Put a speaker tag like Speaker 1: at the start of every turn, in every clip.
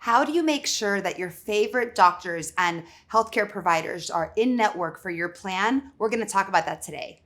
Speaker 1: How do you make sure that your favorite doctors and healthcare providers are in network for your plan? We're going to talk about that today.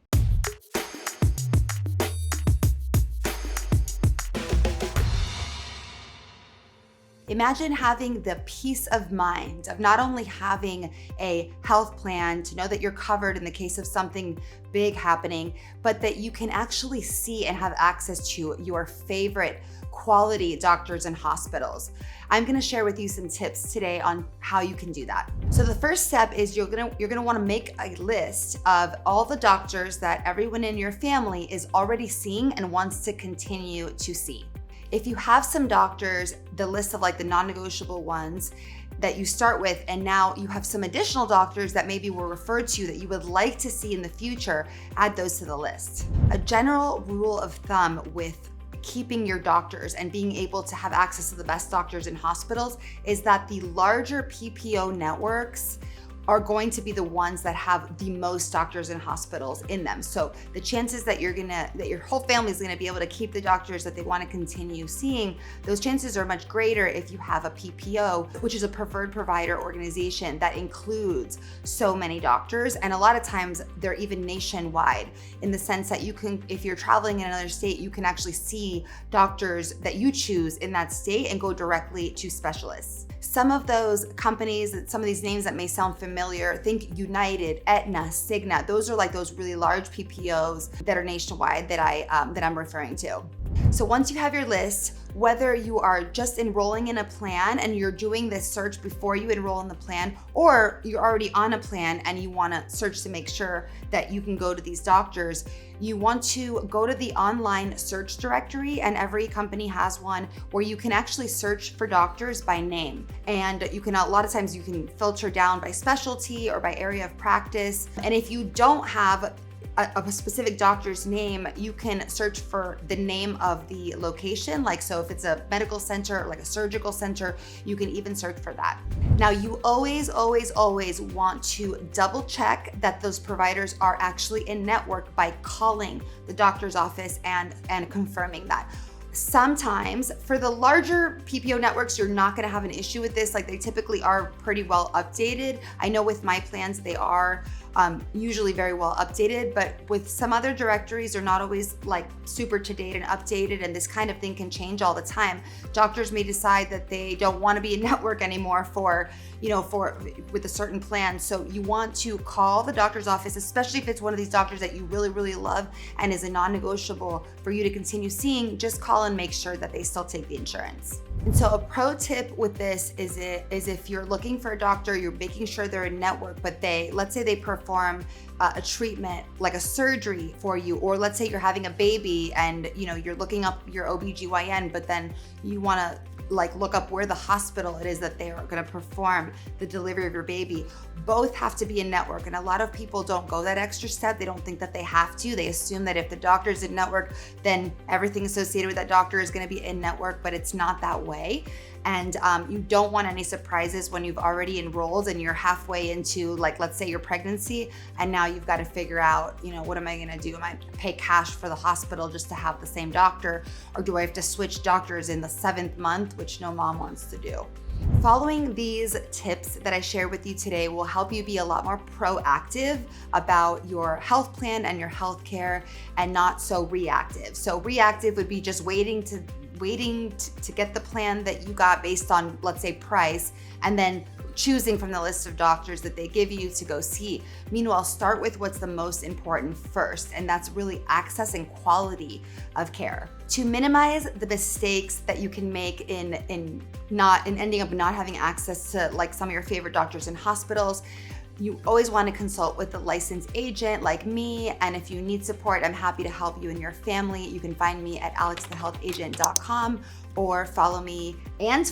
Speaker 1: Imagine having the peace of mind of not only having a health plan to know that you're covered in the case of something big happening, but that you can actually see and have access to your favorite quality doctors and hospitals. I'm gonna share with you some tips today on how you can do that. So the first step is you're gonna wanna make a list of all the doctors that everyone in your family is already seeing and wants to continue to see. If you have some doctors, the list of like the non-negotiable ones that you start with, and now you have some additional doctors that maybe were referred to that you would like to see in the future, add those to the list. A general rule of thumb with keeping your doctors and being able to have access to the best doctors in hospitals is that the larger PPO networks are going to be the ones that have the most doctors and hospitals in them. So the chances that your whole family is gonna be able to keep the doctors that they wanna continue seeing, those chances are much greater if you have a PPO, which is a preferred provider organization that includes so many doctors. And a lot of times they're even nationwide in the sense that you can, if you're traveling in another state, you can actually see doctors that you choose in that state and go directly to specialists. Some of those companies, some of these names that may sound familiar, think United, Aetna, Cigna. Those are like those really large PPOs that are nationwide that I'm referring to. So once you have your list, whether you are just enrolling in a plan and you're doing this search before you enroll in the plan, or you're already on a plan and you want to search to make sure that you can go to these doctors, you want to go to the online search directory, and every company has one where you can actually search for doctors by name. And you can, a lot of times you can filter down by specialty or by area of practice. And if you don't have a specific doctor's name, you can search for the name of the location. Like, so if it's a medical center or like a surgical center, you can even search for that. Now, you always want to double check that those providers are actually in network by calling the doctor's office and confirming that. Sometimes for the larger PPO networks, you're not going to have an issue with this. Like, they typically are pretty well updated. I know with my plans, they are usually very well updated, but with some other directories, they're not always like super to date and updated, and this kind of thing can change all the time. Doctors may decide that they don't want to be in network anymore with a certain plan. So you want to call the doctor's office, especially if it's one of these doctors that you really love and is a non-negotiable for you to continue seeing. Just call and make sure that they still take the insurance. And so a pro tip with this is if you're looking for a doctor, you're making sure they're in network, but let's say they perform a treatment like a surgery for you, or let's say you're having a baby and you're looking up your OBGYN, but then you want to look up where the hospital it is that they are going to perform the delivery of your baby. Both have to be in network, and a lot of people don't go that extra step. They don't think that they have to. They assume that if the doctor's in network, then everything associated with that doctor is going to be in network, but it's not that way. And you don't want any surprises when you've already enrolled and you're halfway into, let's say your pregnancy, and now you've got to figure out, what am I going to do? Am I pay cash for the hospital just to have the same doctor, or do I have to switch doctors in the 7th month, which no mom wants to do? Following these tips that I share with you today will help you be a lot more proactive about your health plan and your health care, and not so reactive. So reactive would be just waiting to get the plan that you got based on, let's say, price, and then choosing from the list of doctors that they give you to go see. Meanwhile, start with what's the most important first, and that's really access and quality of care. To minimize the mistakes that you can make in ending up not having access to some of your favorite doctors and hospitals, you always want to consult with a licensed agent like me. And if you need support, I'm happy to help you and your family. You can find me at alexthehealthagent.com, or follow me on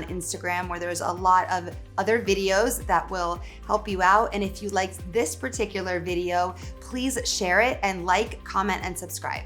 Speaker 1: Instagram, where there's a lot of other videos that will help you out. And if you liked this particular video, please share it and comment and subscribe.